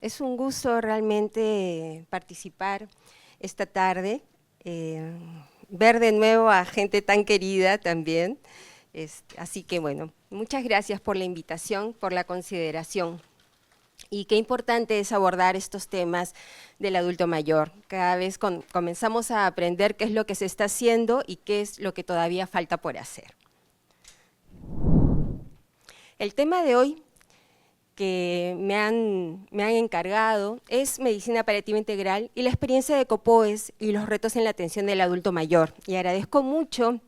Es un gusto realmente participar esta tarde, ver de nuevo a gente tan querida también. Así que bueno, muchas gracias por la invitación, por la consideración. Y qué importante es abordar estos temas del adulto mayor. Cada vez comenzamos a aprender qué es lo que se está haciendo y qué es lo que todavía falta por hacer. El tema de hoy que me han encargado es medicina paliativa integral y la experiencia de COPOES y los retos en la atención del adulto mayor. Y agradezco mucho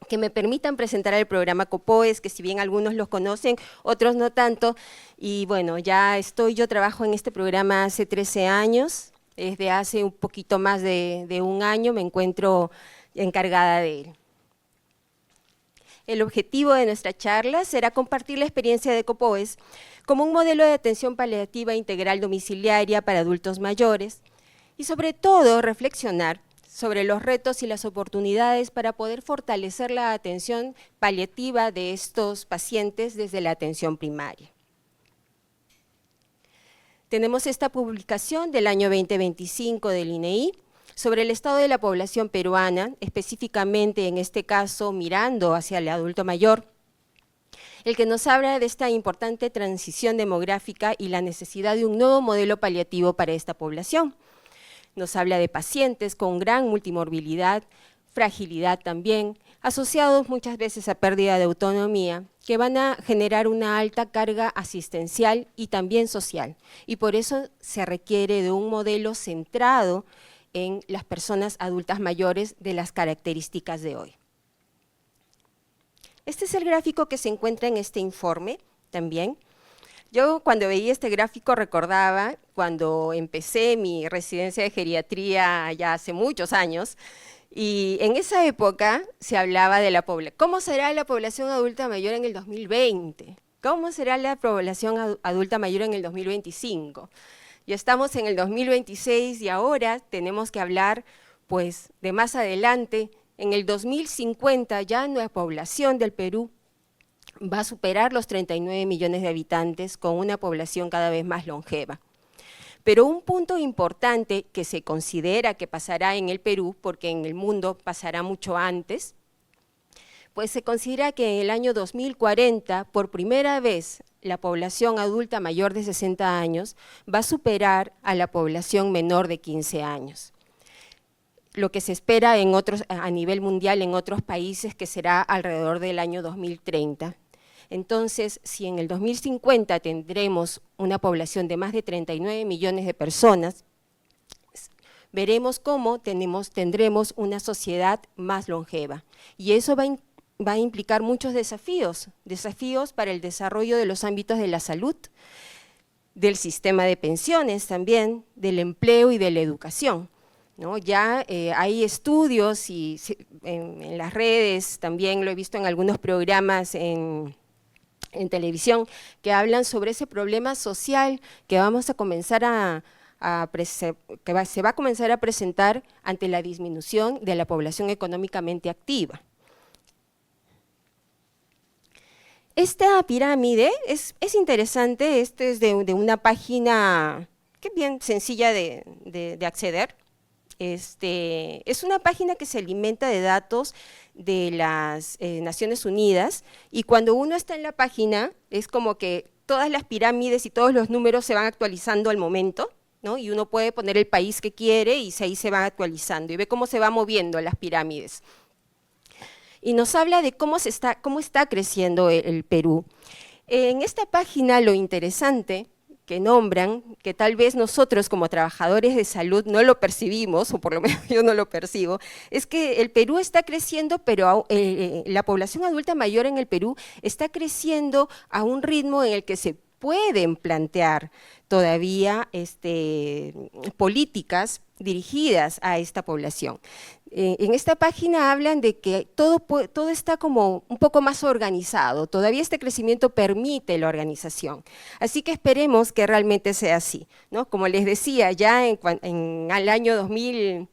que me permitan presentar el programa COPOES, que si bien algunos los conocen, otros no tanto. Y bueno, yo trabajo en este programa hace 13 años, desde hace un poquito más de un año me encuentro encargada de él. El objetivo de nuestra charla será compartir la experiencia de COPOES como un modelo de atención paliativa integral domiciliaria para adultos mayores y sobre todo reflexionar sobre los retos y las oportunidades para poder fortalecer la atención paliativa de estos pacientes desde la atención primaria. Tenemos esta publicación del año 2025 del INEI, sobre el estado de la población peruana, específicamente en este caso mirando hacia el adulto mayor, el que nos habla de esta importante transición demográfica y la necesidad de un nuevo modelo paliativo para esta población. Nos habla de pacientes con gran multimorbilidad, fragilidad también, asociados muchas veces a pérdida de autonomía, que van a generar una alta carga asistencial y también social, y por eso se requiere de un modelo centrado en las personas adultas mayores de las características de hoy. Este es el gráfico que se encuentra en este informe también. Yo cuando veía este gráfico recordaba cuando empecé mi residencia de geriatría ya hace muchos años, y en esa época se hablaba de la población. ¿Cómo será la población adulta mayor en el 2020? ¿Cómo será la población adulta mayor en el 2025? Ya estamos en el 2026 y ahora tenemos que hablar pues de más adelante. En el 2050 ya la población del Perú va a superar los 39 millones de habitantes con una población cada vez más longeva. Pero un punto importante que se considera que pasará en el Perú, porque en el mundo pasará mucho antes, pues se considera que en el año 2040, por primera vez, la población adulta mayor de 60 años va a superar a la población menor de 15 años. Lo que se espera a nivel mundial en otros países que será alrededor del año 2030. Entonces, si en el 2050 tendremos una población de más de 39 millones de personas, veremos cómo tendremos una sociedad más longeva. Y eso va a implicar muchos desafíos para el desarrollo de los ámbitos de la salud, del sistema de pensiones también, del empleo y de la educación, ¿no? Ya hay estudios y en las redes, también lo he visto en algunos programas en televisión, que hablan sobre ese problema social que vamos a comenzar se va a comenzar a presentar ante la disminución de la población económicamente activa. Esta pirámide es interesante, es de una página que es bien sencilla de acceder. Es una página que se alimenta de datos de las Naciones Unidas, y cuando uno está en la página es como que todas las pirámides y todos los números se van actualizando al momento, ¿no? Y uno puede poner el país que quiere y ahí se van actualizando y ve cómo se va moviendo las pirámides. Y nos habla de cómo está creciendo el Perú. En esta página lo interesante que nombran, que tal vez nosotros como trabajadores de salud no lo percibimos, o por lo menos yo no lo percibo, es que el Perú está creciendo, pero la población adulta mayor en el Perú está creciendo a un ritmo en el que se pueden plantear todavía políticas dirigidas a esta población. En esta página hablan de que todo está como un poco más organizado, todavía este crecimiento permite la organización, así que esperemos que realmente sea así, ¿no? Como les decía, ya en el año 2000,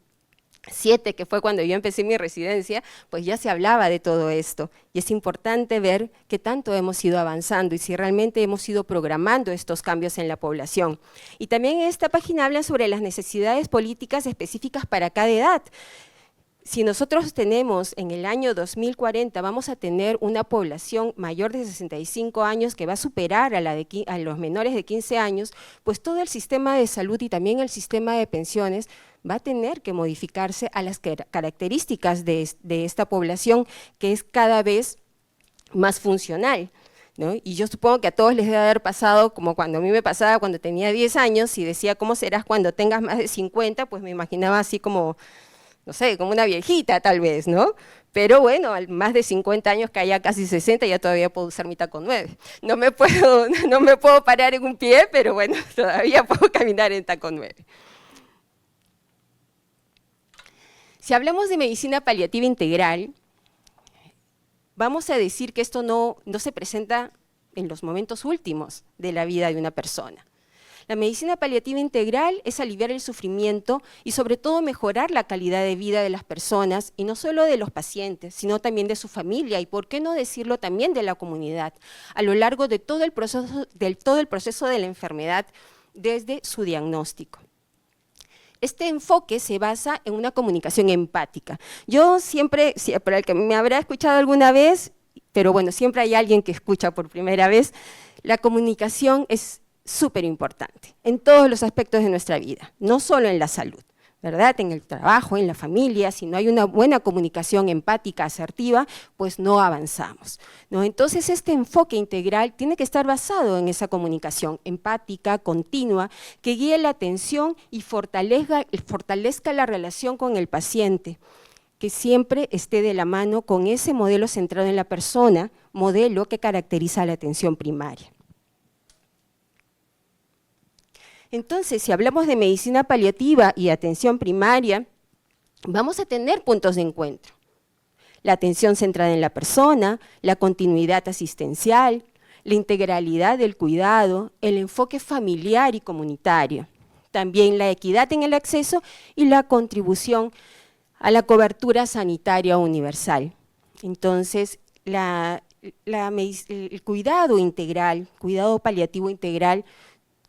2007, que fue cuando yo empecé mi residencia, pues ya se hablaba de todo esto. Y es importante ver qué tanto hemos ido avanzando y si realmente hemos ido programando estos cambios en la población. Y también en esta página hablan sobre las necesidades políticas específicas para cada edad. Si nosotros tenemos en el año 2040, vamos a tener una población mayor de 65 años que va a superar a los menores de 15 años, pues todo el sistema de salud y también el sistema de pensiones va a tener que modificarse a las características de esta población, que es cada vez más funcional, ¿no? Y yo supongo que a todos les debe haber pasado como cuando a mí me pasaba cuando tenía 10 años y decía, ¿cómo serás cuando tengas más de 50? Pues me imaginaba así como, no sé, como una viejita tal vez, ¿no? Pero bueno, al más de 50 años, que haya casi 60, ya todavía puedo usar mi tacón 9. No me puedo parar en un pie, pero bueno, todavía puedo caminar en tacón 9. Si hablamos de medicina paliativa integral, vamos a decir que esto no se presenta en los momentos últimos de la vida de una persona. La medicina paliativa integral es aliviar el sufrimiento y sobre todo mejorar la calidad de vida de las personas, y no solo de los pacientes, sino también de su familia, y por qué no decirlo también de la comunidad, a lo largo de todo el proceso de la enfermedad desde su diagnóstico. Este enfoque se basa en una comunicación empática. Yo siempre, para el que me habrá escuchado alguna vez, pero bueno, siempre hay alguien que escucha por primera vez, la comunicación es súper importante en todos los aspectos de nuestra vida, no solo en la salud, ¿verdad? En el trabajo, en la familia. Si no hay una buena comunicación empática, asertiva, pues no avanzamos, ¿no? Entonces este enfoque integral tiene que estar basado en esa comunicación empática, continua, que guíe la atención y fortalezca la relación con el paciente, que siempre esté de la mano con ese modelo centrado en la persona, modelo que caracteriza la atención primaria. Entonces, si hablamos de medicina paliativa y atención primaria, vamos a tener puntos de encuentro. La atención centrada en la persona, la continuidad asistencial, la integralidad del cuidado, el enfoque familiar y comunitario, también la equidad en el acceso y la contribución a la cobertura sanitaria universal. Entonces, el cuidado integral, cuidado paliativo integral,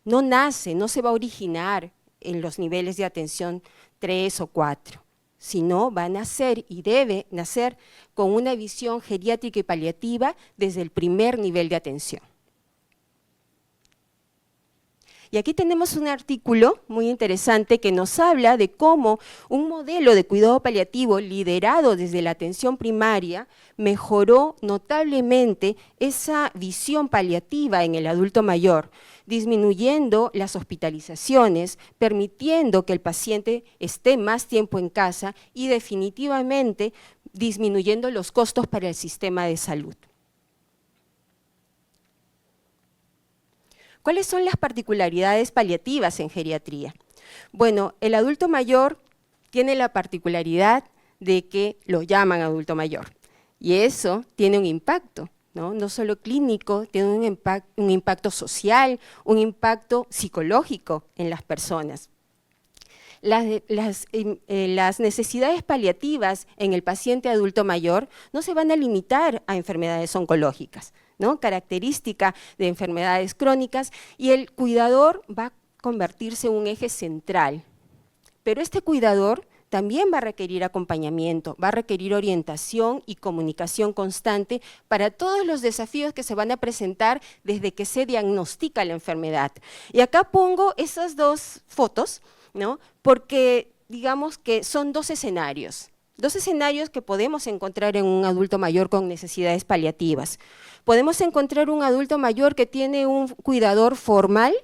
no se va a originar en los niveles de atención 3 o 4, sino va a nacer y debe nacer con una visión geriátrica y paliativa desde el primer nivel de atención. Y aquí tenemos un artículo muy interesante que nos habla de cómo un modelo de cuidado paliativo liderado desde la atención primaria mejoró notablemente esa visión paliativa en el adulto mayor, disminuyendo las hospitalizaciones, permitiendo que el paciente esté más tiempo en casa y definitivamente disminuyendo los costos para el sistema de salud. ¿Cuáles son las particularidades paliativas en geriatría? Bueno, el adulto mayor tiene la particularidad de que lo llaman adulto mayor, y eso tiene un impacto, no solo clínico, tiene un impacto social, un impacto psicológico en las personas. Las necesidades paliativas en el paciente adulto mayor no se van a limitar a enfermedades oncológicas, ¿no? Característica de enfermedades crónicas, y el cuidador va a convertirse en un eje central. Pero este cuidador también va a requerir acompañamiento, va a requerir orientación y comunicación constante para todos los desafíos que se van a presentar desde que se diagnostica la enfermedad. Y acá pongo esas dos fotos, ¿no? Porque digamos que son dos escenarios que podemos encontrar en un adulto mayor con necesidades paliativas. Podemos encontrar un adulto mayor que tiene un cuidador formal,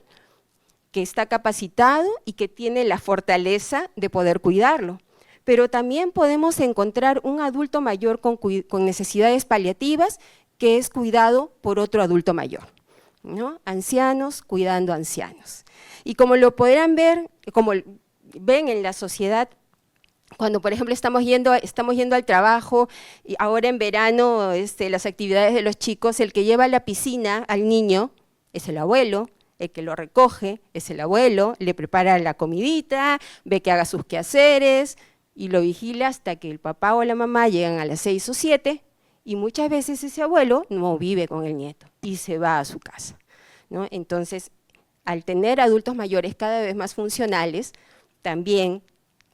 que está capacitado y que tiene la fortaleza de poder cuidarlo. Pero también podemos encontrar un adulto mayor con necesidades paliativas que es cuidado por otro adulto mayor, ¿no? Ancianos cuidando ancianos. Y como lo podrán ver, como ven en la sociedad, cuando por ejemplo estamos yendo al trabajo, y ahora en verano las actividades de los chicos, el que lleva a la piscina al niño es el abuelo, el que lo recoge es el abuelo, le prepara la comidita, ve que haga sus quehaceres, y lo vigila hasta que el papá o la mamá llegan a las 6 o 7, y muchas veces ese abuelo no vive con el nieto y se va a su casa, ¿no? Entonces, al tener adultos mayores cada vez más funcionales, también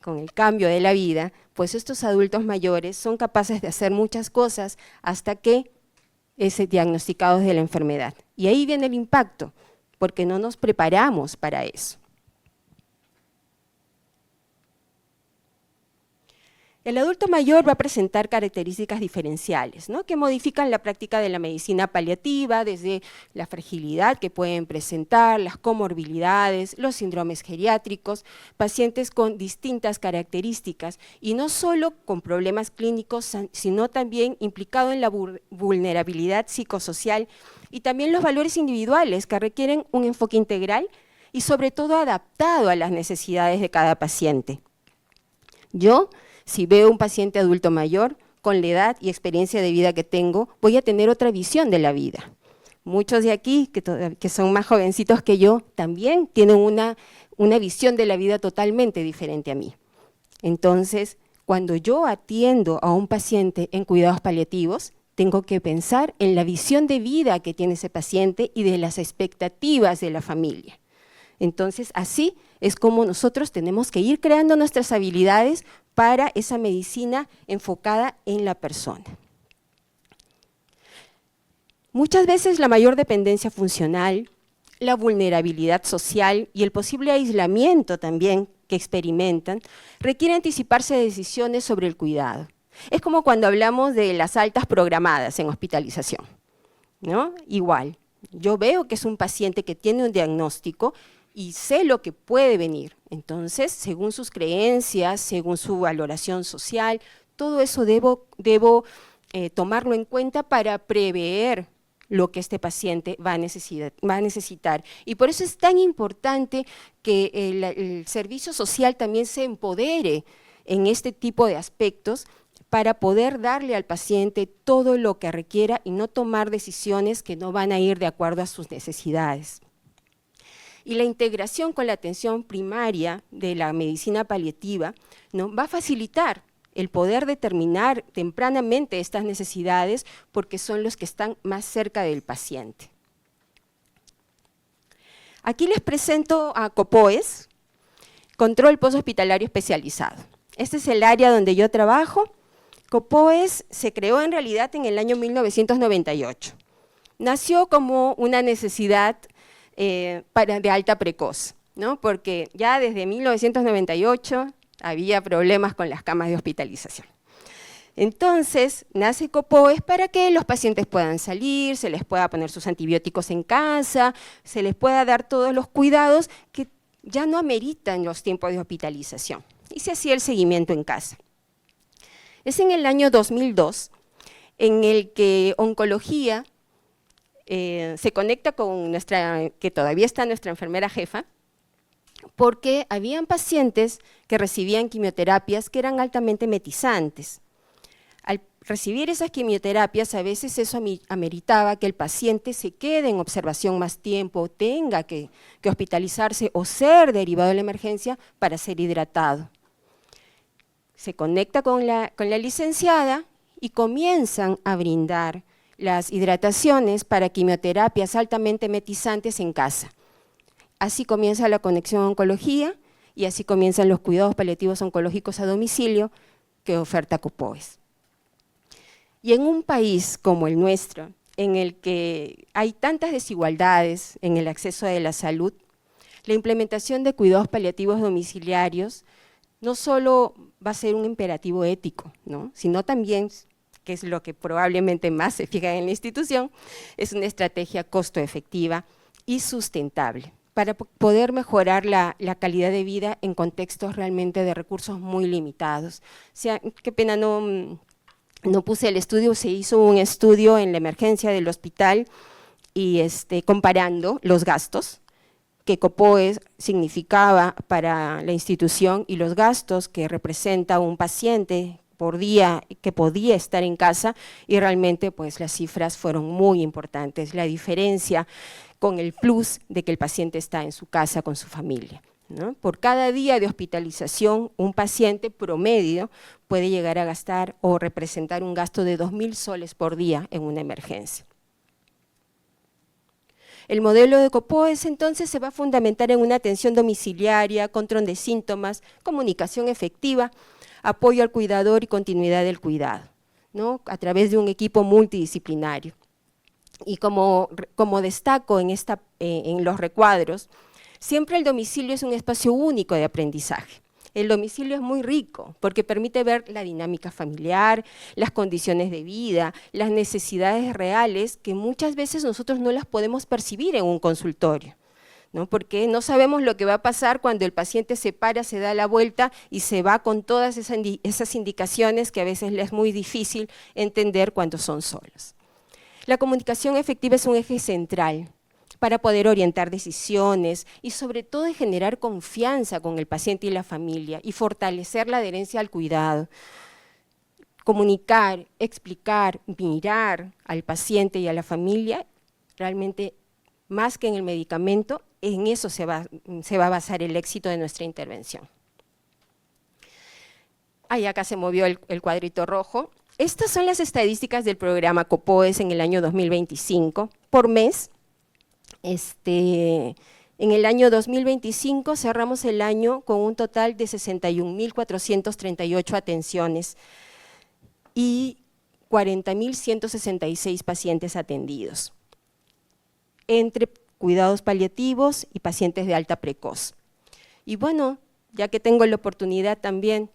con el cambio de la vida, pues estos adultos mayores son capaces de hacer muchas cosas hasta que es diagnosticados de la enfermedad. Y ahí viene el impacto, porque no nos preparamos para eso. El adulto mayor va a presentar características diferenciales, ¿no?, que modifican la práctica de la medicina paliativa, desde la fragilidad que pueden presentar, las comorbilidades, los síndromes geriátricos, pacientes con distintas características, y no solo con problemas clínicos, sino también implicado en la vulnerabilidad psicosocial y también los valores individuales que requieren un enfoque integral y sobre todo adaptado a las necesidades de cada paciente. Si veo un paciente adulto mayor, con la edad y experiencia de vida que tengo, voy a tener otra visión de la vida. Muchos de aquí, que son más jovencitos que yo, también tienen una visión de la vida totalmente diferente a mí. Entonces, cuando yo atiendo a un paciente en cuidados paliativos, tengo que pensar en la visión de vida que tiene ese paciente y de las expectativas de la familia. Entonces, así es como nosotros tenemos que ir creando nuestras habilidades para esa medicina enfocada en la persona. Muchas veces la mayor dependencia funcional, la vulnerabilidad social y el posible aislamiento también que experimentan requieren anticiparse de decisiones sobre el cuidado. Es como cuando hablamos de las altas programadas en hospitalización, ¿no? Igual, yo veo que es un paciente que tiene un diagnóstico y sé lo que puede venir. Entonces, según sus creencias, según su valoración social, todo eso debo tomarlo en cuenta para prever lo que este paciente va a necesitar. Y por eso es tan importante que el servicio social también se empodere en este tipo de aspectos para poder darle al paciente todo lo que requiera y no tomar decisiones que no van a ir de acuerdo a sus necesidades. Y la integración con la atención primaria de la medicina paliativa, ¿no?, va a facilitar el poder determinar tempranamente estas necesidades porque son los que están más cerca del paciente. Aquí les presento a COPOES, Control Posthospitalario Especializado. Este es el área donde yo trabajo. COPOES se creó en realidad en el año 1998. Nació como una necesidad de alta precoz, ¿no?, porque ya desde 1998 había problemas con las camas de hospitalización. Entonces, nace COPOES para que los pacientes puedan salir, se les pueda poner sus antibióticos en casa, se les pueda dar todos los cuidados que ya no ameritan los tiempos de hospitalización. Y se hacía el seguimiento en casa. Es en el año 2002 en el que oncología se conecta con que todavía está nuestra enfermera jefa, porque habían pacientes que recibían quimioterapias que eran altamente metizantes. Al recibir esas quimioterapias, a veces eso ameritaba que el paciente se quede en observación más tiempo, tenga que hospitalizarse o ser derivado de la emergencia para ser hidratado. Se conecta con la licenciada y comienzan a brindar las hidrataciones para quimioterapias altamente metizantes en casa. Así comienza la conexión a oncología y así comienzan los cuidados paliativos oncológicos a domicilio que oferta COPOES. Y en un país como el nuestro, en el que hay tantas desigualdades en el acceso a la salud, la implementación de cuidados paliativos domiciliarios no solo va a ser un imperativo ético, ¿no?, sino también, que es lo que probablemente más se fija en la institución, es una estrategia costo efectiva y sustentable para poder mejorar la calidad de vida en contextos realmente de recursos muy limitados. O sea, qué pena no puse el estudio, se hizo un estudio en la emergencia del hospital y comparando los gastos que COPOES significaba para la institución y los gastos que representa un paciente por día que podía estar en casa, y realmente pues las cifras fueron muy importantes, la diferencia con el plus de que el paciente está en su casa con su familia. ¿no? Por cada día de hospitalización, un paciente promedio puede llegar a gastar o representar un gasto de 2.000 soles por día en una emergencia. El modelo de COPOES entonces se va a fundamentar en una atención domiciliaria, control de síntomas, comunicación efectiva, apoyo al cuidador y continuidad del cuidado, ¿no? A través de un equipo multidisciplinario. Y como destaco en los recuadros, siempre el domicilio es un espacio único de aprendizaje. El domicilio es muy rico porque permite ver la dinámica familiar, las condiciones de vida, las necesidades reales que muchas veces nosotros no las podemos percibir en un consultorio, ¿no? Porque no sabemos lo que va a pasar cuando el paciente se para, se da la vuelta y se va con todas esas indicaciones que a veces les es muy difícil entender cuando son solos. La comunicación efectiva es un eje central para poder orientar decisiones y sobre todo de generar confianza con el paciente y la familia y fortalecer la adherencia al cuidado. Comunicar, explicar, mirar al paciente y a la familia, realmente más que en el medicamento, en eso se va a basar el éxito de nuestra intervención. Ahí acá se movió el cuadrito rojo. Estas son las estadísticas del programa COPOES en el año 2025 por mes. En el año 2025 cerramos el año con un total de 61.438 atenciones y 40.166 pacientes atendidos, entre cuidados paliativos y pacientes de alta precoz. Y bueno, ya que tengo la oportunidad también,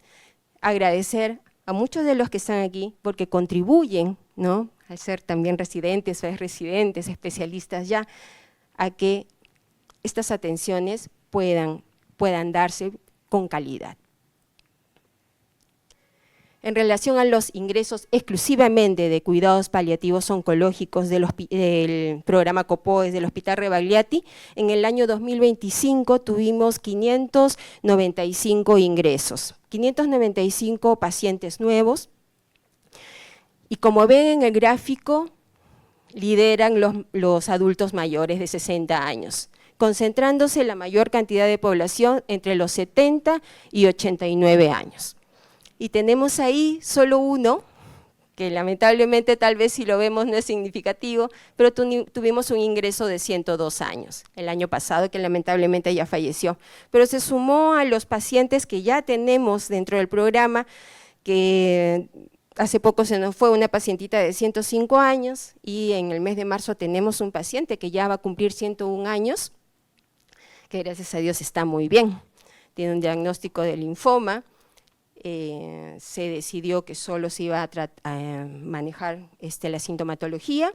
agradecer a muchos de los que están aquí porque contribuyen, ¿no?, al ser también residentes o residentes, especialistas ya, a que estas atenciones puedan darse con calidad. En relación a los ingresos exclusivamente de cuidados paliativos oncológicos del programa COPOES del Hospital Rebagliati, en el año 2025 tuvimos 595 ingresos, 595 pacientes nuevos, y como ven en el gráfico, lideran los adultos mayores de 60 años, concentrándose la mayor cantidad de población entre los 70 y 89 años. Y tenemos ahí solo uno, que lamentablemente tal vez si lo vemos no es significativo, pero tuvimos un ingreso de 102 años el año pasado, que lamentablemente ya falleció. Pero se sumó a los pacientes que ya tenemos dentro del programa, que hace poco se nos fue una pacientita de 105 años y en el mes de marzo tenemos un paciente que ya va a cumplir 101 años, que gracias a Dios está muy bien, tiene un diagnóstico de linfoma. Se decidió que solo se iba a manejar la sintomatología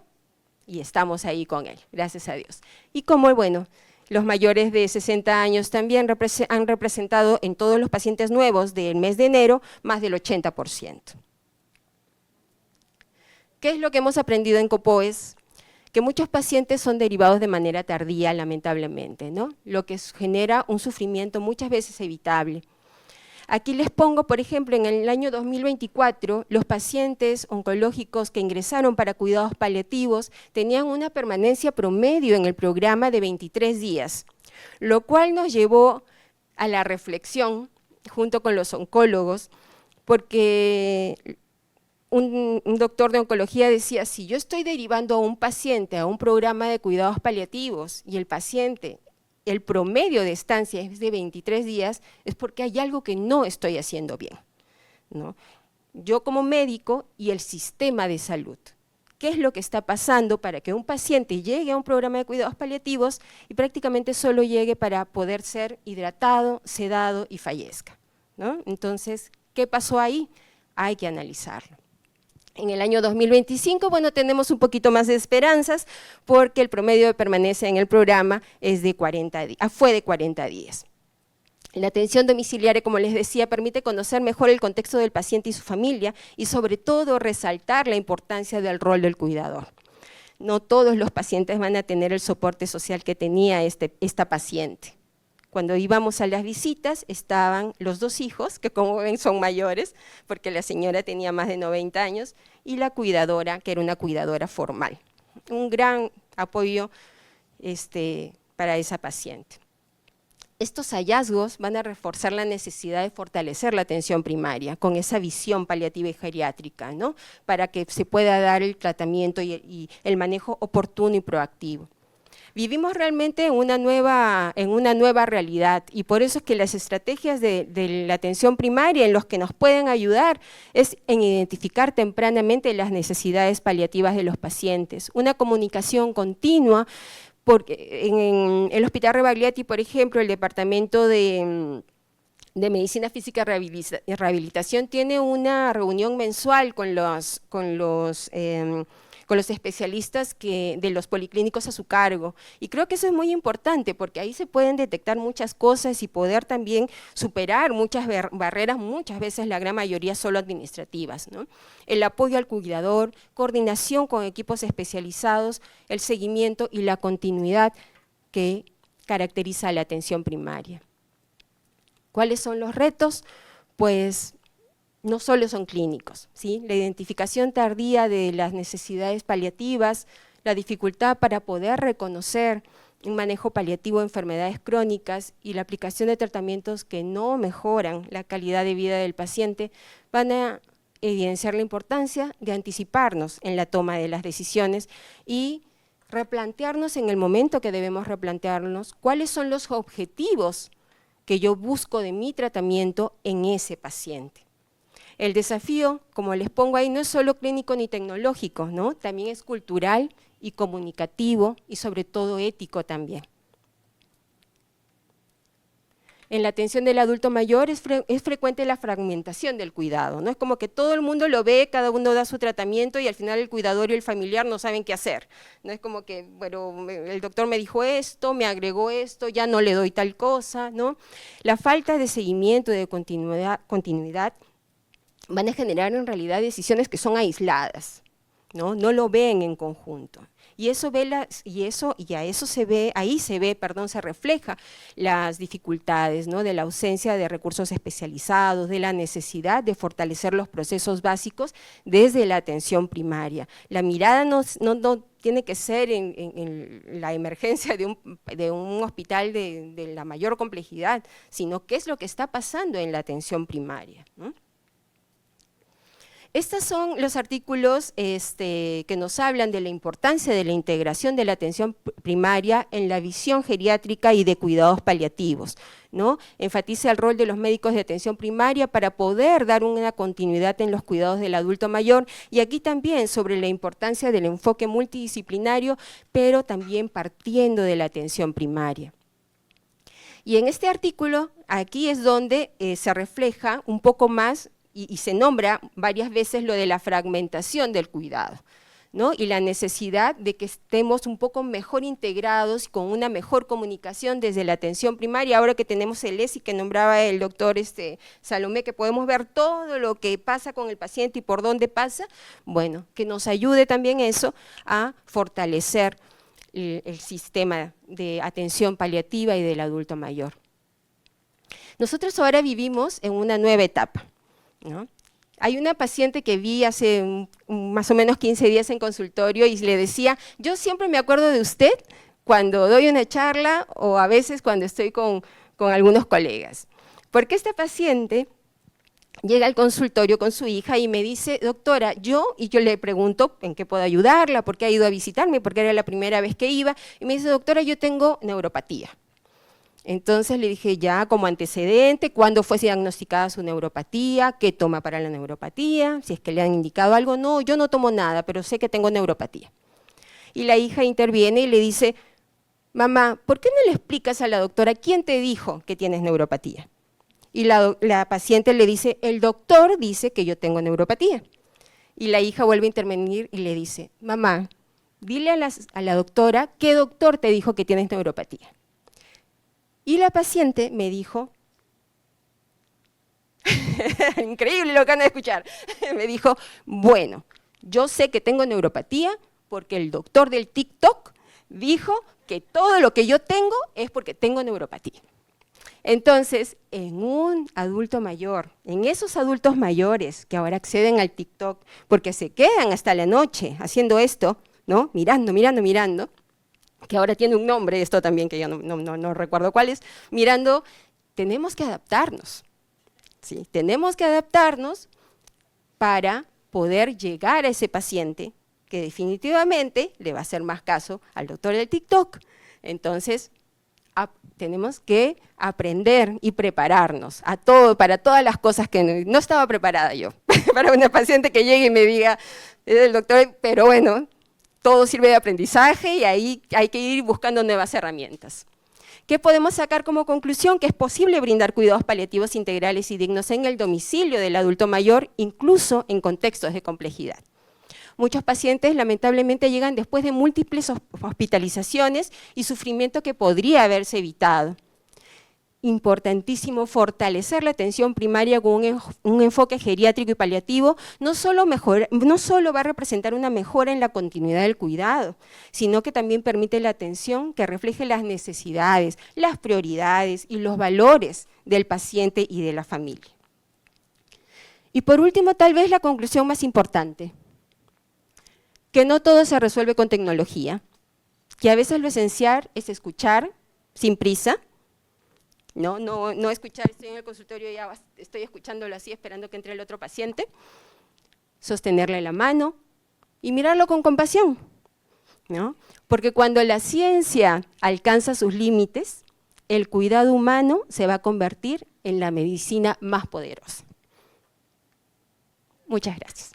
y estamos ahí con él, gracias a Dios. Y como, bueno, los mayores de 60 años también han representado en todos los pacientes nuevos del mes de enero más del 80%. ¿Qué es lo que hemos aprendido en COPOES? Que muchos pacientes son derivados de manera tardía, lamentablemente, ¿no? Lo que genera un sufrimiento muchas veces evitable. Aquí les pongo, por ejemplo, en el año 2024, los pacientes oncológicos que ingresaron para cuidados paliativos tenían una permanencia promedio en el programa de 23 días, lo cual nos llevó a la reflexión, junto con los oncólogos, porque un doctor de oncología decía, si yo estoy derivando a un paciente a un programa de cuidados paliativos y el paciente, el promedio de estancia es de 23 días, es porque hay algo que no estoy haciendo bien, ¿no? Yo como médico y el sistema de salud, ¿qué es lo que está pasando para que un paciente llegue a un programa de cuidados paliativos y prácticamente solo llegue para poder ser hidratado, sedado y fallezca, ¿no? Entonces, ¿qué pasó ahí? Hay que analizarlo. En el año 2025, bueno, tenemos un poquito más de esperanzas porque el promedio de permanencia en el programa es de 40 días, fue de 40 días. La atención domiciliaria, como les decía, permite conocer mejor el contexto del paciente y su familia y sobre todo resaltar la importancia del rol del cuidador. No todos los pacientes van a tener el soporte social que tenía esta paciente. Cuando íbamos a las visitas estaban los dos hijos, que como ven son mayores, porque la señora tenía más de 90 años, y la cuidadora, que era una cuidadora formal. Un gran apoyo para esa paciente. Estos hallazgos van a reforzar la necesidad de fortalecer la atención primaria con esa visión paliativa y geriátrica, ¿no? Para que se pueda dar el tratamiento y el manejo oportuno y proactivo. Vivimos realmente en una nueva realidad y por eso es que las estrategias de la atención primaria en los que nos pueden ayudar es en identificar tempranamente las necesidades paliativas de los pacientes, una comunicación continua, porque en el Hospital Rebagliati, por ejemplo, el Departamento de Medicina Física y Rehabilitación tiene una reunión mensual con los especialistas de los policlínicos a su cargo. Y creo que eso es muy importante porque ahí se pueden detectar muchas cosas y poder también superar muchas barreras, muchas veces la gran mayoría solo administrativas, ¿no? El apoyo al cuidador, coordinación con equipos especializados, el seguimiento y la continuidad que caracteriza la atención primaria. ¿Cuáles son los retos? Pues no solo son clínicos, ¿sí? La identificación tardía de las necesidades paliativas, la dificultad para poder reconocer un manejo paliativo de enfermedades crónicas y la aplicación de tratamientos que no mejoran la calidad de vida del paciente van a evidenciar la importancia de anticiparnos en la toma de las decisiones y replantearnos en el momento que debemos replantearnos cuáles son los objetivos que yo busco de mi tratamiento en ese paciente. El desafío, como les pongo ahí, no es solo clínico ni tecnológico, ¿no? También es cultural y comunicativo y sobre todo ético también. En la atención del adulto mayor es frecuente la fragmentación del cuidado, ¿no? Es como que todo el mundo lo ve, cada uno da su tratamiento y al final el cuidador y el familiar no saben qué hacer. No es como que, bueno, el doctor me dijo esto, me agregó esto, ya no le doy tal cosa, ¿no? La falta de seguimiento, de continuidad van a generar en realidad decisiones que son aisladas, ¿no? No lo ven en conjunto. Y ahí se refleja las dificultades, ¿no? De la ausencia de recursos especializados, de la necesidad de fortalecer los procesos básicos desde la atención primaria. La mirada no tiene que ser en la emergencia de un hospital de la mayor complejidad, sino qué es lo que está pasando en la atención primaria, ¿no? Estos son los artículos que nos hablan de la importancia de la integración de la atención primaria en la visión geriátrica y de cuidados paliativos, ¿no? Enfatiza el rol de los médicos de atención primaria para poder dar una continuidad en los cuidados del adulto mayor y aquí también sobre la importancia del enfoque multidisciplinario, pero también partiendo de la atención primaria. Y en este artículo, aquí es donde se refleja un poco más y se nombra varias veces lo de la fragmentación del cuidado, ¿no? Y la necesidad de que estemos un poco mejor integrados con una mejor comunicación desde la atención primaria, ahora que tenemos el ESI que nombraba el doctor Salomé, que podemos ver todo lo que pasa con el paciente y por dónde pasa, bueno, que nos ayude también eso a fortalecer el sistema de atención paliativa y del adulto mayor. Nosotros ahora vivimos en una nueva etapa, ¿no? Hay una paciente que vi hace más o menos 15 días en consultorio y le decía, yo siempre me acuerdo de usted cuando doy una charla o a veces cuando estoy con algunos colegas, porque esta paciente llega al consultorio con su hija y me dice, doctora, yo le pregunto en qué puedo ayudarla, por qué ha ido a visitarme, porque era la primera vez que iba, y me dice, doctora, yo tengo neuropatía. Entonces le dije ya como antecedente, ¿cuándo fue diagnosticada su neuropatía? ¿Qué toma para la neuropatía? Si es que le han indicado algo, no, yo no tomo nada, pero sé que tengo neuropatía. Y la hija interviene y le dice, mamá, ¿por qué no le explicas a la doctora quién te dijo que tienes neuropatía? Y la paciente le dice, el doctor dice que yo tengo neuropatía. Y la hija vuelve a intervenir y le dice, mamá, dile a la doctora, ¿qué doctor te dijo que tienes neuropatía? Y la paciente me dijo, increíble lo que van a escuchar, me dijo, bueno, yo sé que tengo neuropatía porque el doctor del TikTok dijo que todo lo que yo tengo es porque tengo neuropatía. Entonces, en un adulto mayor, en esos adultos mayores que ahora acceden al TikTok porque se quedan hasta la noche haciendo esto, ¿no? Mirando, que ahora tiene un nombre, esto también, que yo no recuerdo cuál es, mirando, tenemos que adaptarnos, ¿sí? Tenemos que adaptarnos para poder llegar a ese paciente que definitivamente le va a hacer más caso al doctor del TikTok. Entonces, tenemos que aprender y prepararnos a todo, para todas las cosas que no estaba preparada yo, para una paciente que llegue y me diga, es el doctor, pero bueno, todo sirve de aprendizaje y ahí hay que ir buscando nuevas herramientas. ¿Qué podemos sacar como conclusión? Que es posible brindar cuidados paliativos integrales y dignos en el domicilio del adulto mayor, incluso en contextos de complejidad. Muchos pacientes lamentablemente llegan después de múltiples hospitalizaciones y sufrimiento que podría haberse evitado. Importantísimo fortalecer la atención primaria con un enfoque geriátrico y paliativo, no solo va a representar una mejora en la continuidad del cuidado, sino que también permite la atención que refleje las necesidades, las prioridades y los valores del paciente y de la familia. Y por último, tal vez la conclusión más importante, que no todo se resuelve con tecnología, que a veces lo esencial es escuchar sin prisa, no escuchar, estoy en el consultorio y ya estoy escuchándolo así, esperando que entre el otro paciente, sostenerle la mano y mirarlo con compasión, ¿no? Porque cuando la ciencia alcanza sus límites, el cuidado humano se va a convertir en la medicina más poderosa. Muchas gracias.